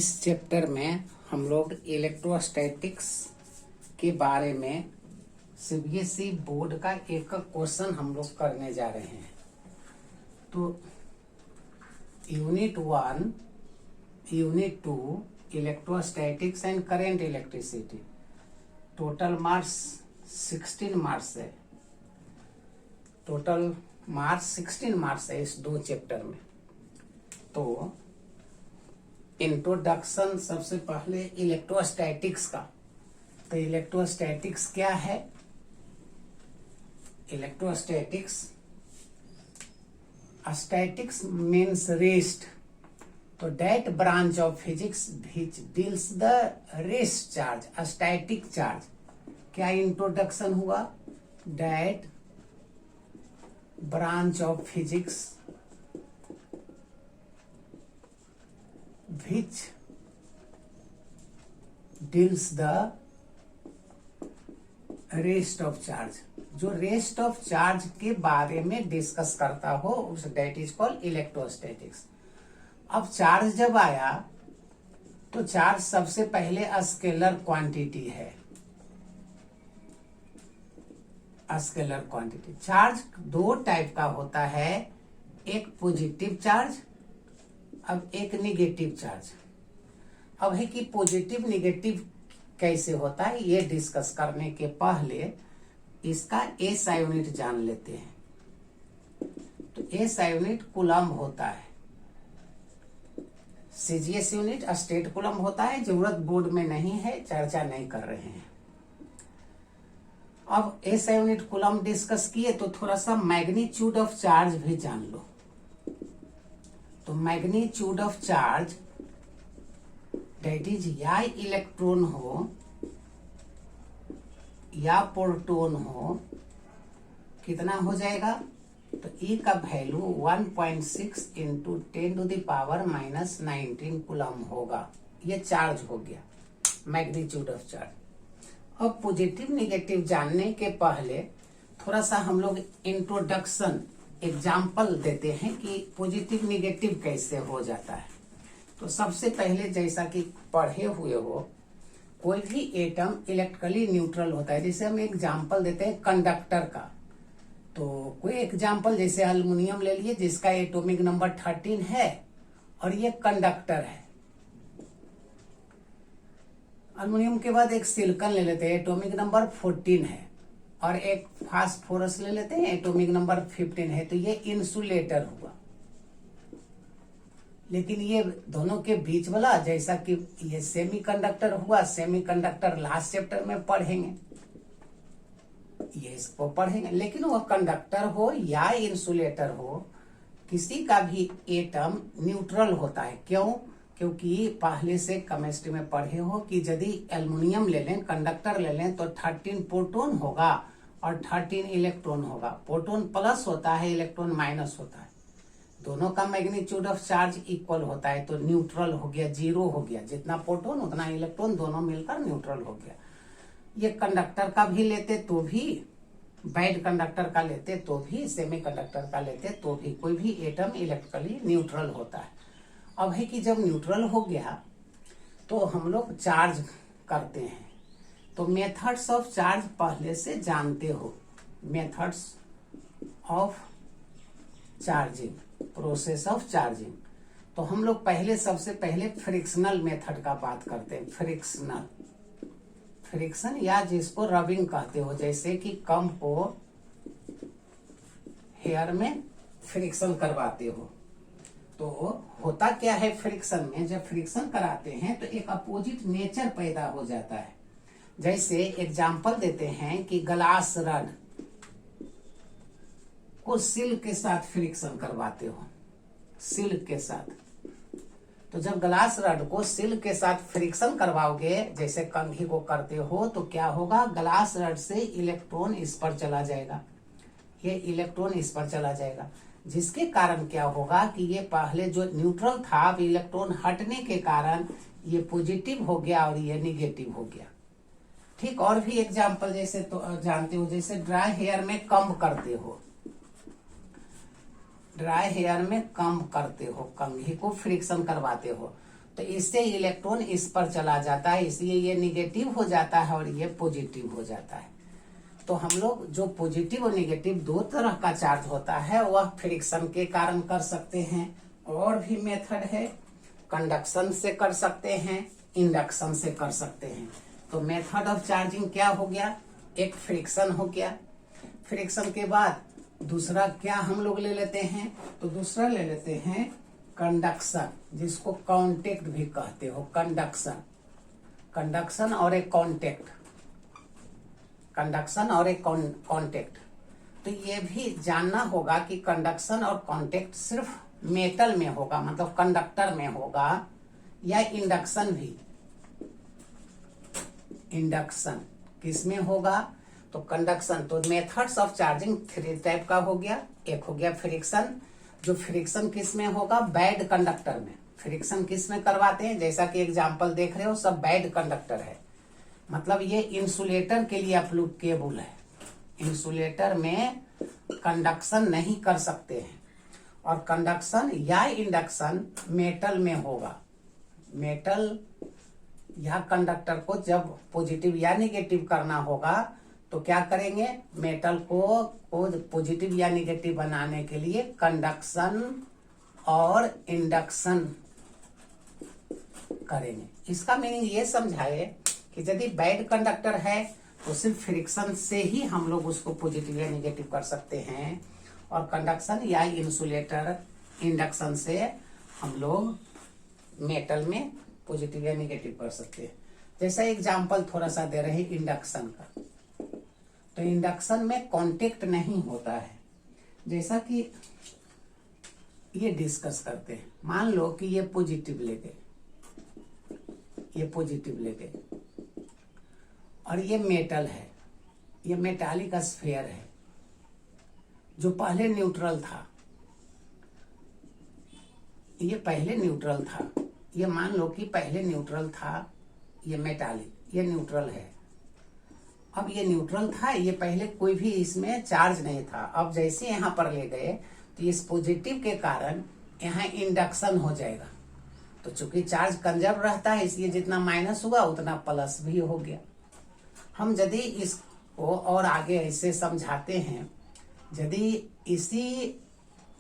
इस चैप्टर में हम लोग इलेक्ट्रोस्टैटिक्स के बारे में सीबीएसई बोर्ड का एक क्वेश्चन हम लोग करने जा रहे हैं। तो unit 1, unit 2 electrostatics and current electricity, total marks 16 marks है। टोटल मार्क्स 16 मार्क्स है इस दो चैप्टर में। तो इंट्रोडक्शन सबसे पहले इलेक्ट्रोस्टैटिक्स का। तो इलेक्ट्रोस्टैटिक्स क्या है? Electrostatics, statics means rest. तो that branch of physics which deals the rest charge, static charge. क्या इंट्रोडक्शन हुआ? That branch of physics which deals the rest of charge, जो रेस्ट ऑफ चार्ज के बारे में डिस्कस करता हो उस दैट इज कॉल्ड इलेक्ट्रोस्टैटिक्स। अब चार्ज जब आया तो चार्ज सबसे पहले स्केलर क्वांटिटी है। स्केलर क्वांटिटी चार्ज दो टाइप का होता है, एक पॉजिटिव चार्ज, अब एक निगेटिव चार्ज। अब है कि पॉजिटिव निगेटिव कैसे होता है ये डिस्कस करने के पहले इसका एसआई यूनिट जान लेते हैं। तो एसआई यूनिट कूलम होता है, सीजीएस यूनिट स्टेट कूलम होता है। जरूरत बोर्ड में नहीं है, चर्चा नहीं कर रहे हैं। अब एसआई यूनिट कूलम डिस्कस किए तो थोड़ा सा मैग्नीट्यूड ऑफ चार्ज भी जान लो। तो magnitude of charge that is या इलेक्ट्रॉन हो या प्रोटॉन हो, कितना हो जाएगा? तो E का वैल्यू 1.6 इंटू 10⁻⁻19 कूलम होगा। ये चार्ज हो गया, मैग्नीट्यूड ऑफ चार्ज। अब पॉजिटिव निगेटिव जानने के पहले थोड़ा सा हम लोग इंट्रोडक्शन एग्जाम्पल देते हैं कि पॉजिटिव निगेटिव कैसे हो जाता है। तो सबसे पहले जैसा कि पढ़े हुए हो, कोई भी एटम इलेक्ट्रिकली न्यूट्रल होता है। जैसे हम एग्जाम्पल देते हैं कंडक्टर का। तो कोई एग्जाम्पल जैसे एल्युमिनियम ले लिए जिसका एटॉमिक नंबर 13 है और ये कंडक्टर है। एल्युमिनियम के बाद एक सिलिकॉन ले लेते हैं, एटॉमिक नंबर 14 है, और एक फास्फोरस ले लेते हैं, एटॉमिक नंबर 15 है। तो ये इंसुलेटर हुआ। लेकिन ये दोनों के बीच वाला जैसा कि ये सेमीकंडक्टर हुआ, सेमीकंडक्टर लास्ट चैप्टर में पढ़ेंगे, ये इसको पढ़ेंगे। लेकिन वो कंडक्टर हो या इंसुलेटर हो, किसी का भी एटम न्यूट्रल होता है। क्यों? क्योंकि पहले से केमिस्ट्री में पढ़े हो कि यदि एल्युमिनियम ले लें, कंडक्टर ले लें, तो 13 प्रोटॉन होगा और 13 इलेक्ट्रॉन होगा। प्रोटॉन प्लस होता है, इलेक्ट्रॉन माइनस होता है। दोनों का मैग्नीट्यूड ऑफ चार्ज इक्वल होता है, तो न्यूट्रल हो गया, जीरो हो गया। जितना प्रोटॉन उतना इलेक्ट्रॉन, दोनों मिलकर न्यूट्रल हो गया। ये कंडक्टर का भी लेते तो भी, बैड कंडक्टर का लेते तो भी, सेमीकंडक्टर का लेते तो भी, कोई भी एटम इलेक्ट्रिकली न्यूट्रल होता है। अब है कि जब न्यूट्रल हो गया तो हम लोग चार्ज करते हैं। तो मेथड्स ऑफ चार्ज पहले से जानते हो। Methods of charging, process of charging. तो हम लोग पहले सबसे पहले फ्रिक्शनल मेथड का बात करते हैं। फ्रिक्शनल, फ्रिक्शन या जिसको रबिंग कहते हो, जैसे कि कम को हेयर में फ्रिक्शन करवाते हो। तो होता क्या है फ्रिक्शन में? जब फ्रिक्शन कराते हैं तो एक अपोजिट नेचर पैदा हो जाता है। जैसे एग्जाम्पल देते हैं कि ग्लास रड को सिल्क के साथ फ्रिक्शन करवाते हो, सिल्क के साथ। तो जब ग्लास रड को सिल्क के साथ फ्रिक्शन करवाओगे, जैसे कंघी को करते हो, तो क्या होगा? ग्लास रड से इलेक्ट्रॉन इस पर चला जाएगा, ये इलेक्ट्रॉन इस पर चला जाएगा, जिसके कारण क्या होगा कि ये पहले जो न्यूट्रल था, अब इलेक्ट्रॉन हटने के कारण ये पॉजिटिव हो गया और ये निगेटिव हो गया। ठीक, और भी एग्जाम्पल जैसे तो जानते हो, जैसे ड्राई हेयर में कम करते हो, ड्राई हेयर में कम करते हो, कंघी को फ्रिक्शन करवाते हो, तो इससे इलेक्ट्रॉन इस पर चला जाता है, इसलिए ये निगेटिव हो जाता है और ये पॉजिटिव हो जाता है। तो हम लोग जो पॉजिटिव और निगेटिव दो तरह का चार्ज होता है वह फ्रिक्शन के कारण कर सकते हैं। और भी मेथड है, कंडक्शन से कर सकते हैं, इंडक्शन से कर सकते हैं। तो मेथड ऑफ चार्जिंग क्या हो गया, एक फ्रिक्शन हो गया। फ्रिक्शन के बाद दूसरा क्या हम लोग ले लेते हैं, तो दूसरा ले लेते हैं कंडक्शन, जिसको कॉन्टेक्ट भी कहते हो। कंडक्शन, कंडक्शन और एक कॉन्टेक्ट, कंडक्शन और एक कॉन्टेक्ट। तो ये भी जानना होगा कि कंडक्शन और कॉन्टेक्ट सिर्फ मेटल में होगा, मतलब कंडक्टर में होगा, या इंडक्शन भी, इंडक्शन किस में होगा, तो कंडक्शन। तो मेथड्स ऑफ चार्जिंग 3 टाइप का हो गया। एक हो गया फ्रिक्शन, जो फ्रिक्शन किस में होगा, बैड कंडक्टर में। फ्रिक्शन किस में करवाते हैं, जैसा कि एग्जांपल देख रहे हो, सब बैड कंडक्टर है, मतलब ये इंसुलेटर के लिए एप्लीकेबल है। इंसुलेटर में कंडक्शन नहीं कर सकते हैं। और कंडक्शन या इंडक्शन मेटल में होगा। मेटल या कंडक्टर को जब पॉजिटिव या निगेटिव करना होगा तो क्या करेंगे, मेटल को पॉजिटिव या निगेटिव बनाने के लिए कंडक्शन और इंडक्शन करेंगे। इसका मीनिंग ये समझाए कि यदि बैड कंडक्टर है तो सिर्फ फ्रिक्शन से ही हम लोग उसको पॉजिटिव या निगेटिव कर सकते हैं, और कंडक्शन या इंसुलेटर इंडक्शन से हम लोग मेटल में पॉजिटिव या निगेटिव कर सकते हैं। जैसा एग्जांपल थोड़ा सा दे रहे हैं इंडक्शन का, तो इंडक्शन में कांटेक्ट नहीं होता है। जैसा कि ये डिस्कस करते हैं, मान लो कि ये पॉजिटिव ले गए, ये पॉजिटिव ले गए, और ये मेटल है, ये मेटालिक स्फीयर है जो पहले न्यूट्रल था। ये पहले न्यूट्रल था, ये मान लो कि पहले न्यूट्रल था, ये मेटालिक, ये न्यूट्रल है। अब ये न्यूट्रल था, ये पहले कोई भी इसमें चार्ज नहीं था। अब जैसे यहाँ पर ले गए तो इस पॉजिटिव के कारण यहाँ इंडक्शन हो जाएगा। तो चूंकि चार्ज कंजर्व रहता है, इसलिए जितना माइनस हुआ उतना प्लस भी हो गया। हम यदि इसको और आगे ऐसे समझाते हैं, यदि इसी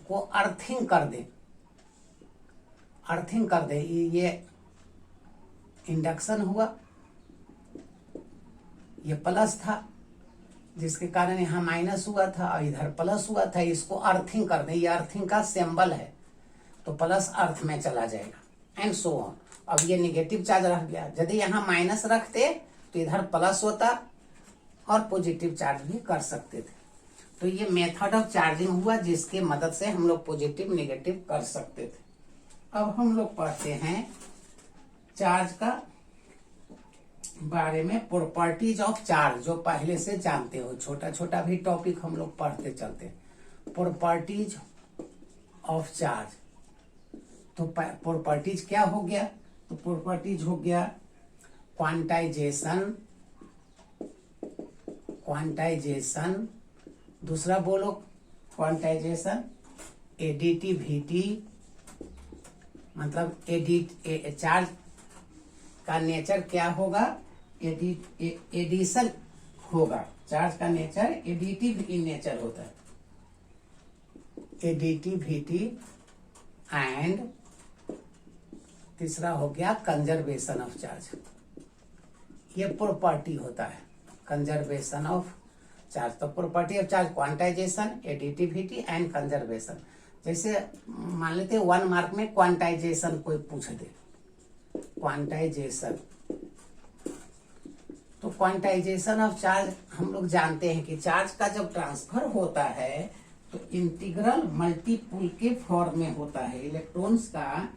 को अर्थिंग कर दे, अर्थिंग कर दे, ये इंडक्शन हुआ, ये प्लस था जिसके कारण यहाँ माइनस हुआ था और इधर प्लस हुआ था, इसको अर्थिंग कर दे, ये अर्थिंग का सिंबल है, तो प्लस अर्थ में चला जाएगा एंड सो ऑन। अब ये निगेटिव चार्ज रह गया, यदि यहाँ माइनस रखते तो इधर प्लस होता और पॉजिटिव चार्ज भी कर सकते थे। तो ये मेथड ऑफ चार्जिंग हुआ जिसके मदद से हम लोग पॉजिटिव निगेटिव कर सकते थे। अब हम लोग पढ़ते हैं चार्ज का बारे में, प्रॉपर्टीज ऑफ चार्ज, जो पहले से जानते हो, छोटा छोटा भी टॉपिक हम लोग पढ़ते चलते। प्रॉपर्टीज ऑफ चार्ज, तो प्रॉपर्टीज क्या हो गया, तो प्रॉपर्टीज हो गया क्वांटाइजेशन, क्वांटाइजेशन, दूसरा बोलो क्वांटाइजेशन, एडिटिविटी, मतलब चार्ज का नेचर क्या होगा, एडिशन होगा। चार्ज का नेचर एडिटिव इन नेचर होता है, एडिटिविटी, एंड तीसरा हो गया कंजर्वेशन ऑफ चार्ज। ये प्रॉपर्टी होता है कंजर्वेशन ऑफ चार्ज। तो property of charge quantization, additivity and conservation. जैसे मान लेते 1 मार्क में क्वांटाइजेशन कोई पूछ दे, क्वांटाइजेशन, तो क्वांटाइजेशन ऑफ चार्ज हम लोग जानते हैं कि चार्ज का जब ट्रांसफर होता है तो इंटीग्रल मल्टीपुल के फॉर्म में होता है। इलेक्ट्रॉन्स का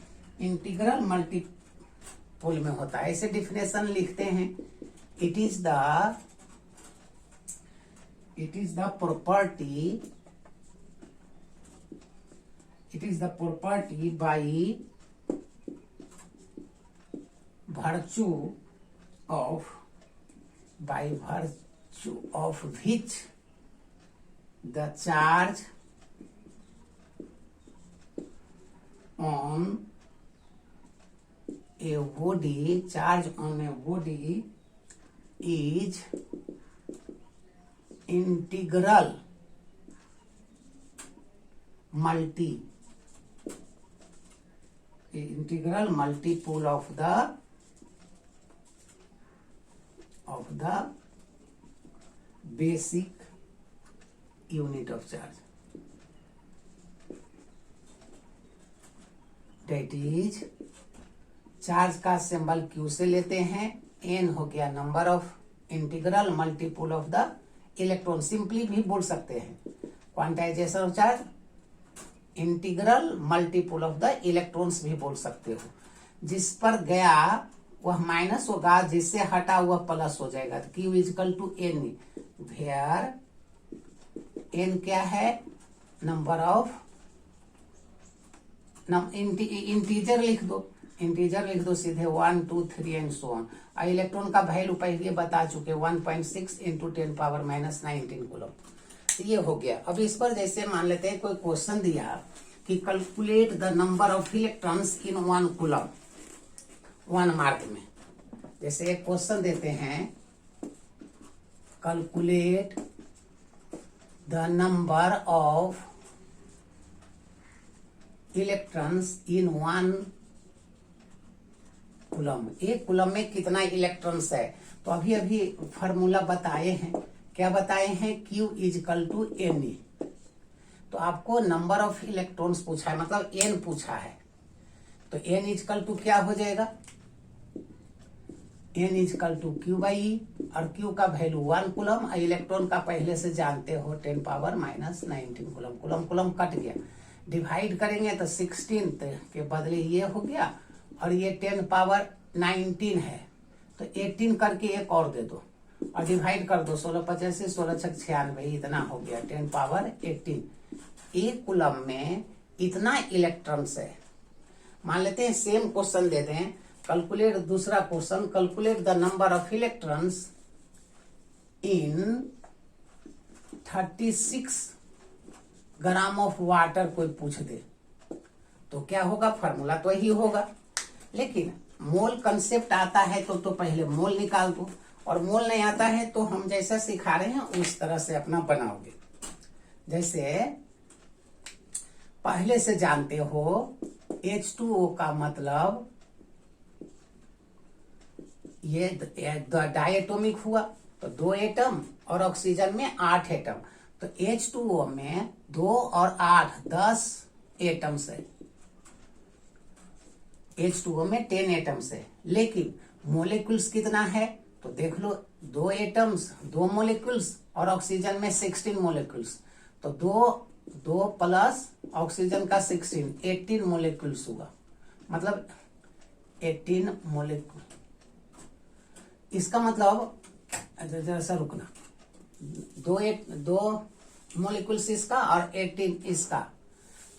इंटीग्रल मल्टीपुल में होता है। ऐसे डिफिनेशन लिखते हैं, it is the property by virtue of which the charge on a body, charge on a body is integral multiple of the basic unit of charge. That is, charge का symbol Q से लेते हैं, n हो गया number of integral multiple of the electron, simply भी बोल सकते हैं quantization of charge integral multiple of the electrons भी बोल सकते हो। जिस पर गया वह माइनस होगा, जिससे हटा वह प्लस हो जाएगा। तो Q equal to n, where n क्या है, नंबर ऑफ इंटीजर लिख दो सीधे 1 2 3 एंड सो ऑन। और इलेक्ट्रॉन का वैल्यू पहले बता चुके 1.6 इंटू 10 पावर माइनस 19 कूलम। ये हो गया। अब इस पर जैसे मान लेते हैं कोई क्वेश्चन दिया कि calculate the number of electrons in 1 coulomb, 1 mark में। जैसे एक क्वेश्चन देते हैं, calculate the number of electrons in 1 coulomb. एक कूलम में कितना इलेक्ट्रॉन्स है? तो अभी फार्मूला बताए हैं। क्या बताए हैं? Q equal to n। तो आपको नंबर ऑफ इलेक्ट्रॉन्स पूछा है, मतलब n पूछा है, तो n इजकल टू क्या हो जाएगा, n equal to Q by E, और Q का वैल्यू 1 कूलम, और इलेक्ट्रॉन का पहले से जानते हो 10 power minus 19 coulomb. Coulomb cut गया, डिवाइड करेंगे तो 16 के बदले ये हो गया, और ये 10 पावर 19 है, तो 18 करके एक और दे दो और डिवाइड कर दो, 16 85 16 छक 96, इतना हो गया 10 पावर 18। एक कूलम में इतना इलेक्ट्रॉन्स है। मान लेते हैं सेम क्वेश्चन देते हैं, कैलकुलेट, दूसरा question, calculate the number of electrons in 36 gram of water कोई पूछ दे, तो क्या होगा? फार्मूला तो यही होगा, लेकिन मोल कंसेप्ट आता है तो पहले मोल निकाल दो, और मोल नहीं आता है तो हम जैसा सिखा रहे हैं उस तरह से अपना बनाओगे। जैसे पहले से जानते हो H2O का मतलब ये डायटोमिक हुआ, तो 2 एटम, और ऑक्सीजन में 8 एटम, तो H2O में 2 और 8 10 एटम्स है। H2O में 10 एटम्स है, लेकिन मोलिक्यूल्स कितना है? तो देख लो, 2 एटम्स 2 मोलिक्यूल्स, और ऑक्सीजन में 16 मोलिक्यूल्स, तो 2 प्लस ऑक्सीजन का 16 18 मोलिक्यूल्स हुआ, मतलब 18 मोलिक्यूल। इसका मतलब जरा सा रुकना, 2 मोलिक्यूल्स इसका और 18 इसका,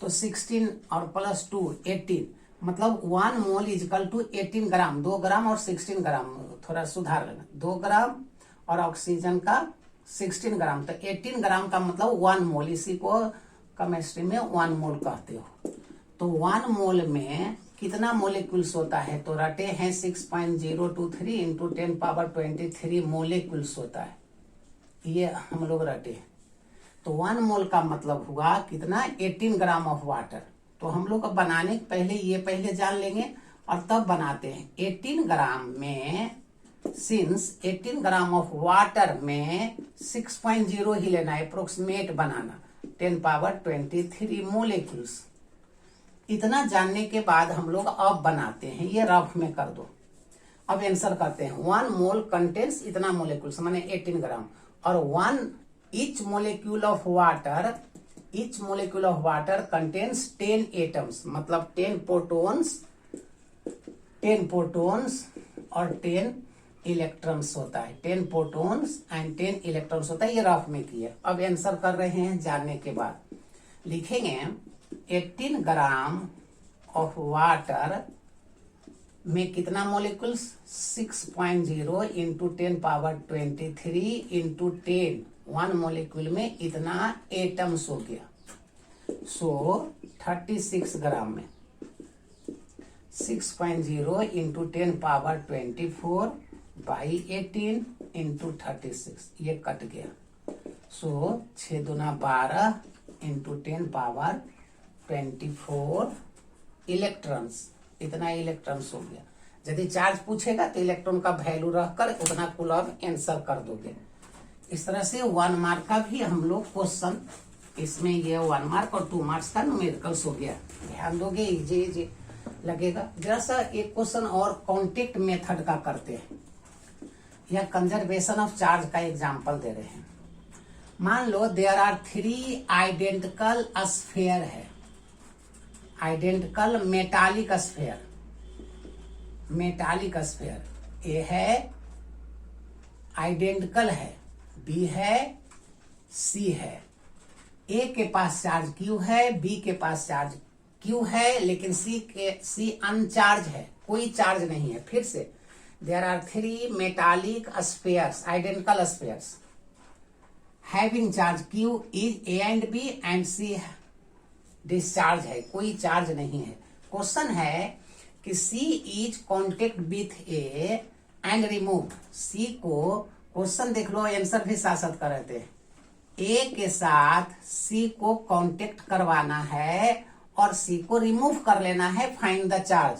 तो 16 और प्लस 2 18, मतलब 1 मोल इजकल टू 18 ग्राम। 2 ग्राम और 16 ग्राम, थोड़ा सुधार लेना, 2 ग्राम और ऑक्सीजन का 16 ग्राम, तो 18 ग्राम का मतलब 1 मोल। इसी को केमिस्ट्री में 1 मोल कहते हो। तो 1 मोल में कितना मोलिक्यूल्स होता है? तो रटे हैं 6.023 इंटू 10 पावर 23 मोलिक्यूल्स होता है, ये हम लोग रटे हैं। तो 1 मोल का मतलब हुआ कितना? 18 ग्राम ऑफ वाटर। तो हम लोग बनाने के पहले ये पहले जान लेंगे और तब बनाते हैं। 18 ग्राम में, सिंस 18 ग्राम ऑफ वाटर में 6.0 ही लेना है, अप्रोक्सीमेट बनाना, 10 पावर 23 मोलिक्यूल्स। इतना जानने के बाद हम लोग अब बनाते हैं, ये रफ में कर दो। अब आंसर करते हैं, 1 मोल कंटेन्स इतना मोलिक्यूल्स, माने 18 ग्राम, और each molecule of water contains 10 atoms, मतलब 10 प्रोटॉन्स और 10 इलेक्ट्रॉन्स होता है। 10 प्रोटॉन्स एंड 10 इलेक्ट्रॉन्स होता है, ये रफ में किया। अब आंसर कर रहे हैं जानने के बाद। लिखेंगे 18 ग्राम ऑफ वाटर में कितना molecules? 6.0 into 10 power 23 into 10, 1 molecule में इतना एटम्स हो गया। सो 36 ग्राम में 6.0 इंटू 10⁻24 बाई 18 इंटू 36, ये कट गया। सो 6 दूना 12 इंटू 10⁻24 इलेक्ट्रॉन्स, इतना इलेक्ट्रॉन्स हो गया। यदि चार्ज पूछेगा तो इलेक्ट्रॉन का वैल्यू रखकर उतना कूलम आंसर कर दोगे। इस तरह से 1 मार्क का भी हम लोग क्वेश्चन, इसमें ये 1 मार्क और 2 मार्क्स का न्यूमेरिकल्स हो गया। ध्यान दोगे, इजी लगेगा। जरा सा एक क्वेश्चन और कॉन्टेक्ट मेथड का करते हैं, या कंजर्वेशन ऑफ चार्ज का एग्जांपल दे रहे हैं। मान लो देयर आर 3 आइडेंटिकल स्फीयर है, identical metallic sphere, metallic sphere. A है आइडेंटिकल है, बी है, सी है। ए के पास चार्ज क्यू है, बी के पास चार्ज क्यू है, लेकिन सी अनचार्ज है, कोई चार्ज नहीं है। फिर से there are 3 metallic spheres, identical spheres having charge Q is A and B and C discharge है, कोई चार्ज नहीं है। क्वेश्चन है कि C is contact with A and remove. C को, क्वेश्चन देख लो, आंसर भी साथ साथ कर रहे थे। ए के साथ सी को कांटेक्ट करवाना है और सी को रिमूव कर लेना है, फाइंड द चार्ज।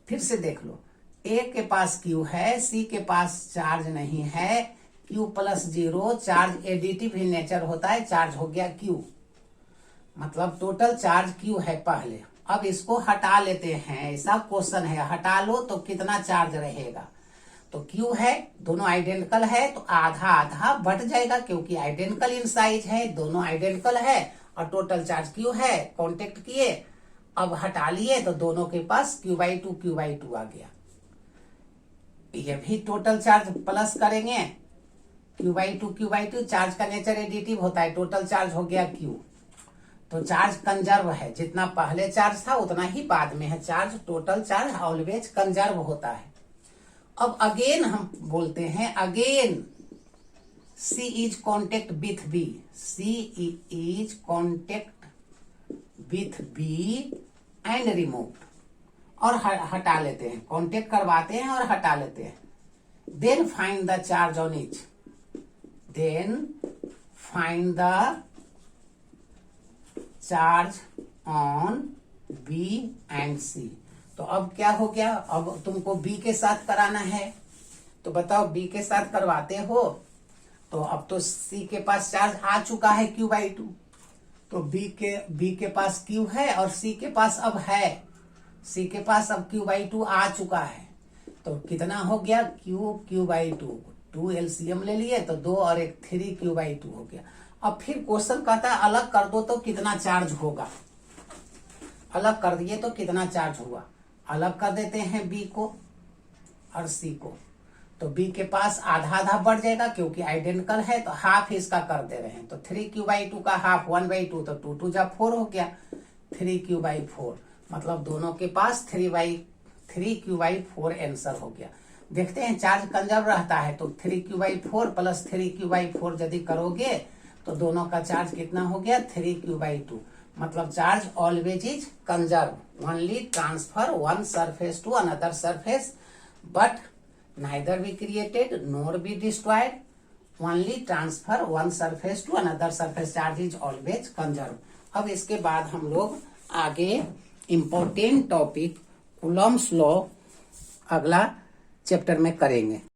फिर से देख लो, ए के पास क्यू है, सी के पास चार्ज नहीं है। क्यू प्लस 0 चार्ज एडिटिव ही नेचर होता है, चार्ज हो गया क्यू, मतलब टोटल चार्ज क्यू है पहले। अब इसको हटा लेते हैं, ऐसा क्वेश्चन है, हटा लो तो कितना चार्ज रहेगा। तो क्यू है, दोनों आइडेंटिकल है तो आधा आधा बढ़ जाएगा, क्योंकि आइडेंटिकल इन साइज है, दोनों आइडेंटिकल है और टोटल चार्ज क्यू है। कांटेक्ट किए, अब हटा लिए तो दोनों के पास Q/2 आ गया। ये भी टोटल चार्ज प्लस करेंगे, Q/2 चार्ज का नेचर एडिटिव होता है, टोटल चार्ज हो गया Q। तो चार्ज कंजर्व है, जितना पहले चार्ज था उतना ही बाद में है charge. Total charge always conserve होता है। अब अगेन हम बोलते हैं, again C is contact with B, C is contact with B and remove, और हटा लेते हैं, कॉन्टेक्ट करवाते हैं और हटा लेते हैं। Then find the charge on each, then find the charge on B and C। तो अब क्या हो गया, अब तुमको B के साथ कराना है, तो बताओ B के साथ करवाते हो तो अब तो C के पास चार्ज आ चुका है Q/2, तो B के पास Q है और C के पास अब है, C के पास अब Q/2 आ चुका है। तो कितना हो गया, Q/2, 2 LCM ले लिए तो 2 और 1 3 Q/2 हो गया। अब फिर क्वेश्चन कहता है अलग कर दो तो कितना चार्ज होगा, अलग कर दिए तो कितना चार्ज हुआ। अलग कर देते हैं B को और C को, तो B के पास आधा आधा बढ़ जाएगा, क्योंकि आइडेंटिकल है तो हाफ इसका कर दे रहे हैं। तो 3 Q/2 का हाफ 1/2, तो 2 2 जा 4 हो गया, 3 Q/4, मतलब दोनों के पास 3 Q/4 आंसर हो गया। देखते हैं चार्ज कंजर्व रहता है तो 3 Q/4 प्लस 3 Q/4 यदि करोगे तो दोनों का चार्ज कितना हो गया, 3 Q/2, मतलब charge always is conserve, only transfer one surface to another surface, but neither be created nor be destroyed, only transfer one surface to another surface, charge is always conserved। अब इसके बाद हम लोग आगे इम्पोर्टेंट टॉपिक कूलॉम्स लॉ अगला chapter में करेंगे।